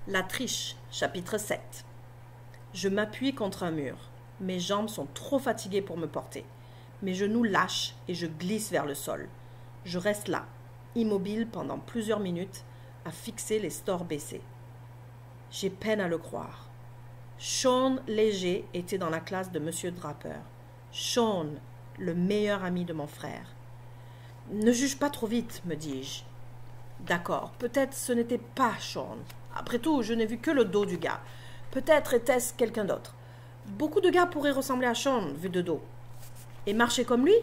La triche, chapitre 7. Je m'appuie contre un mur. Mes jambes sont trop fatiguées pour me porter. Mes genoux lâchent et je glisse vers le sol. Je reste là, immobile pendant plusieurs minutes, à fixer les stores baissés. J'ai peine à le croire. Sean Léger était dans la classe de M. Draper. Sean, le meilleur ami de mon frère. Ne juge pas trop vite, me dis-je. D'accord, peut-être ce n'était pas Sean. Après tout, je n'ai vu que le dos du gars. Peut-être était-ce quelqu'un d'autre. Beaucoup de gars pourraient ressembler à Sean, vu de dos. Et marcher comme lui?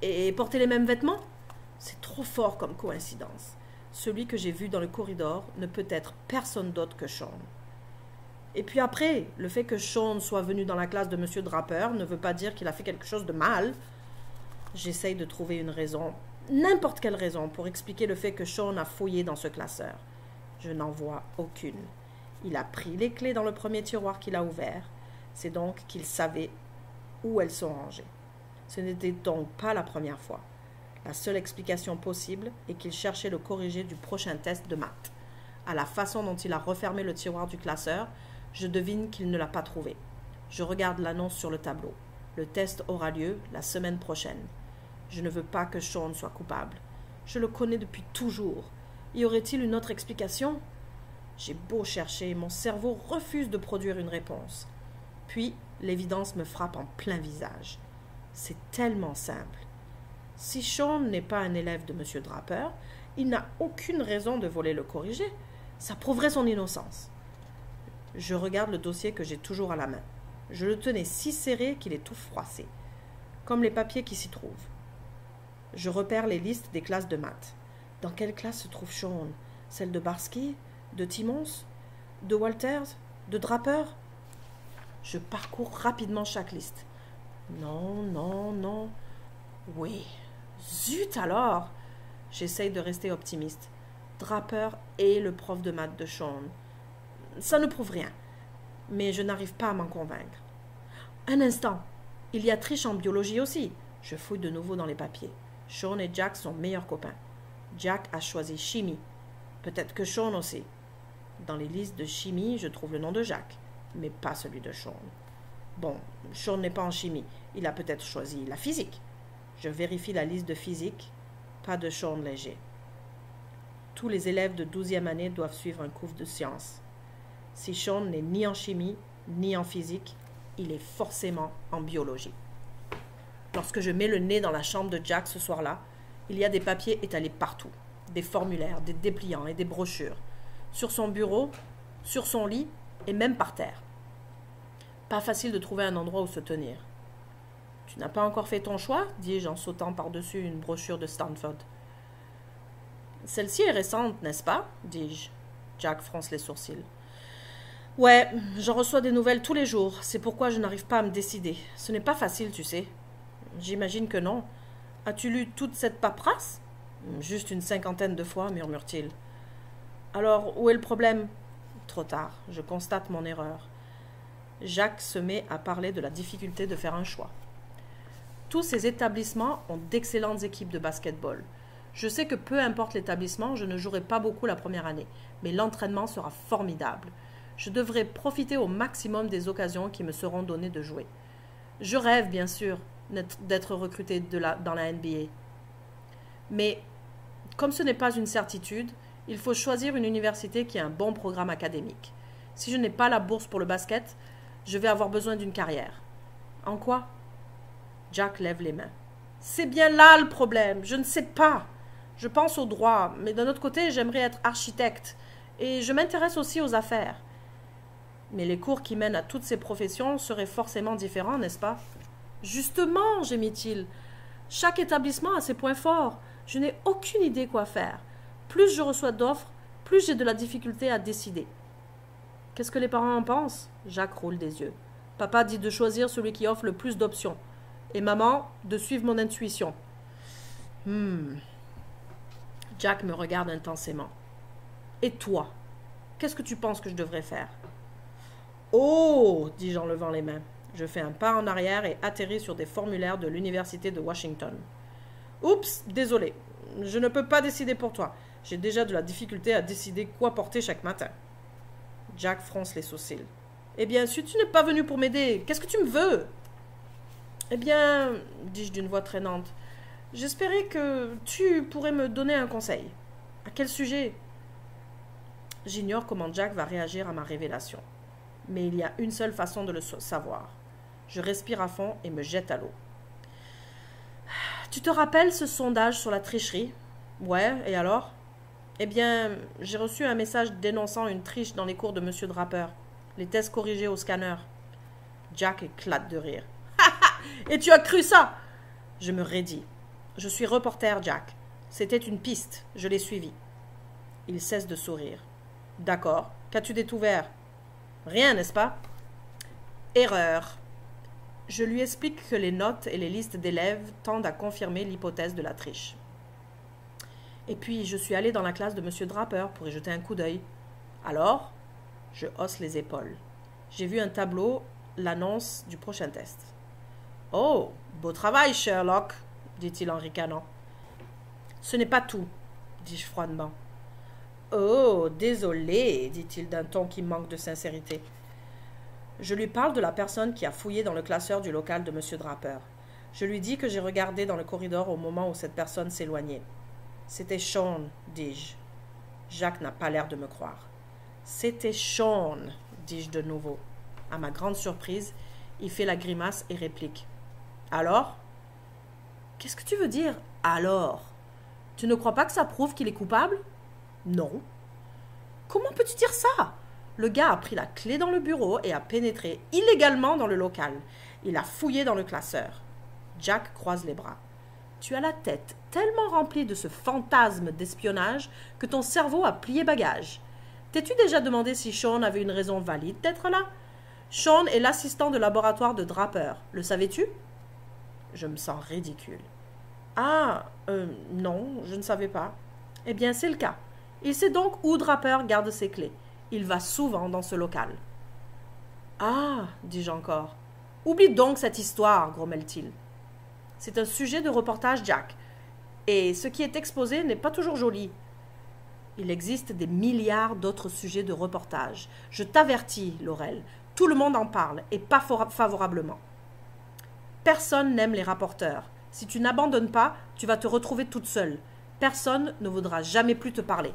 Et porter les mêmes vêtements? C'est trop fort comme coïncidence. Celui que j'ai vu dans le corridor ne peut être personne d'autre que Sean. Et puis après, le fait que Sean soit venu dans la classe de M. Draper ne veut pas dire qu'il a fait quelque chose de mal. J'essaye de trouver une raison, n'importe quelle raison, pour expliquer le fait que Sean a fouillé dans ce classeur. Je n'en vois aucune. Il a pris les clés dans le premier tiroir qu'il a ouvert. C'est donc qu'il savait où elles sont rangées. Ce n'était donc pas la première fois. La seule explication possible est qu'il cherchait le corrigé du prochain test de maths. À la façon dont il a refermé le tiroir du classeur, je devine qu'il ne l'a pas trouvé. Je regarde l'annonce sur le tableau. Le test aura lieu la semaine prochaine. Je ne veux pas que Sean soit coupable. Je le connais depuis toujours. Y aurait-il une autre explication? J'ai beau chercher, mon cerveau refuse de produire une réponse. Puis, l'évidence me frappe en plein visage. C'est tellement simple. Si Sean n'est pas un élève de M. Draper, il n'a aucune raison de voler le corrigé. Ça prouverait son innocence. Je regarde le dossier que j'ai toujours à la main. Je le tenais si serré qu'il est tout froissé, comme les papiers qui s'y trouvent. Je repère les listes des classes de maths. Dans quelle classe se trouve Sean? Celle de Barsky? De Timmons? De Walters? De Draper? Je parcours rapidement chaque liste. Non, non, non. Oui. Zut alors! J'essaye de rester optimiste. Draper est le prof de maths de Sean. Ça ne prouve rien. Mais je n'arrive pas à m'en convaincre. Un instant. Il y a triche en biologie aussi. Je fouille de nouveau dans les papiers. Sean et Jack sont meilleurs copains. Jack a choisi chimie. Peut-être que Sean aussi. Dans les listes de chimie, je trouve le nom de Jack, mais pas celui de Sean. Bon, Sean n'est pas en chimie. Il a peut-être choisi la physique. Je vérifie la liste de physique. Pas de Sean Léger. Tous les élèves de 12e année doivent suivre un cours de sciences. Si Sean n'est ni en chimie, ni en physique, il est forcément en biologie. Lorsque je mets le nez dans la chambre de Jack ce soir-là, il y a des papiers étalés partout, des formulaires, des dépliants et des brochures, sur son bureau, sur son lit et même par terre. Pas facile de trouver un endroit où se tenir. « Tu n'as pas encore fait ton choix ?» dis-je en sautant par-dessus une brochure de Stanford. « Celle-ci est récente, n'est-ce pas ?» dis-je. Jack fronce les sourcils. « Ouais, j'en reçois des nouvelles tous les jours. C'est pourquoi je n'arrive pas à me décider. Ce n'est pas facile, tu sais. »« J'imagine que non. As-tu lu toute cette paperasse ?»« Juste une 50aine de fois, murmure-t-il. »« Alors, où est le problème ?»« Trop tard. Je constate mon erreur. » Jacques se met à parler de la difficulté de faire un choix. Tous ces établissements ont d'excellentes équipes de basketball. Je sais que peu importe l'établissement, je ne jouerai pas beaucoup la première année, mais l'entraînement sera formidable. Je devrais profiter au maximum des occasions qui me seront données de jouer. Je rêve, bien sûr, d'être recruté dans la NBA. Mais, comme ce n'est pas une certitude, il faut choisir une université qui a un bon programme académique. Si je n'ai pas la bourse pour le basket, je vais avoir besoin d'une carrière. En quoi? Jack lève les mains. C'est bien là le problème. Je ne sais pas. Je pense au droit, mais d'un autre côté, j'aimerais être architecte. Et je m'intéresse aussi aux affaires. Mais les cours qui mènent à toutes ces professions seraient forcément différents, n'est-ce pas? Justement, gémit-il. Chaque établissement a ses points forts. Je n'ai aucune idée quoi faire. Plus je reçois d'offres, plus j'ai de la difficulté à décider. Qu'est-ce que les parents en pensent? Jacques roule des yeux. Papa dit de choisir celui qui offre le plus d'options. Et maman, de suivre mon intuition. Jack me regarde intensément. Et toi? Qu'est-ce que tu penses que je devrais faire? Oh, dis-je en levant les mains. Je fais un pas en arrière et atterris sur des formulaires de l'université de Washington. Oups, désolé. Je ne peux pas décider pour toi. J'ai déjà de la difficulté à décider quoi porter chaque matin. Jack fronce les sourcils. Eh bien, si tu n'es pas venu pour m'aider, qu'est-ce que tu me veux? Eh bien, dis-je d'une voix traînante, j'espérais que tu pourrais me donner un conseil. À quel sujet? J'ignore comment Jack va réagir à ma révélation. Mais il y a une seule façon de le savoir. Je respire à fond et me jette à l'eau. Tu te rappelles ce sondage sur la tricherie? Ouais, et alors? Eh bien, j'ai reçu un message dénonçant une triche dans les cours de Monsieur Draper. Les tests corrigés au scanner. Jack éclate de rire. Et tu as cru ça? Je me raidis. Je suis reporter, Jack. C'était une piste, je l'ai suivie. Il cesse de sourire. D'accord, qu'as-tu découvert? Rien, n'est-ce pas? Erreur. Je lui explique que les notes et les listes d'élèves tendent à confirmer l'hypothèse de la triche. Et puis, je suis allé dans la classe de M. Draper pour y jeter un coup d'œil. Alors? Je hausse les épaules. J'ai vu un tableau, l'annonce du prochain test. Oh, beau travail, Sherlock, dit-il en ricanant. Ce n'est pas tout, dis-je froidement. Oh, désolé, dit-il d'un ton qui manque de sincérité. Je lui parle de la personne qui a fouillé dans le classeur du local de M. Draper. Je lui dis que j'ai regardé dans le corridor au moment où cette personne s'éloignait. C'était Sean, dis-je. Jack n'a pas l'air de me croire. C'était Sean, dis-je de nouveau. À ma grande surprise, il fait la grimace et réplique. Alors? Qu'est-ce que tu veux dire, alors? Tu ne crois pas que ça prouve qu'il est coupable? Non. Comment peux-tu dire ça? Le gars a pris la clé dans le bureau et a pénétré illégalement dans le local. Il a fouillé dans le classeur. Jack croise les bras. Tu as la tête tellement remplie de ce fantasme d'espionnage que ton cerveau a plié bagage. T'es-tu déjà demandé si Sean avait une raison valide d'être là? Sean est l'assistant de laboratoire de Draper. Le savais-tu? Je me sens ridicule. Ah, non, je ne savais pas. Eh bien, c'est le cas. Il sait donc où Draper garde ses clés. Il va souvent dans ce local. Ah, dis-je encore. Oublie donc cette histoire, grommelle-t-il. C'est un sujet de reportage, Jack. Et ce qui est exposé n'est pas toujours joli. Il existe des milliards d'autres sujets de reportage. Je t'avertis, Laurel, tout le monde en parle, et pas favorablement. Personne n'aime les rapporteurs. Si tu n'abandonnes pas, tu vas te retrouver toute seule. Personne ne voudra jamais plus te parler.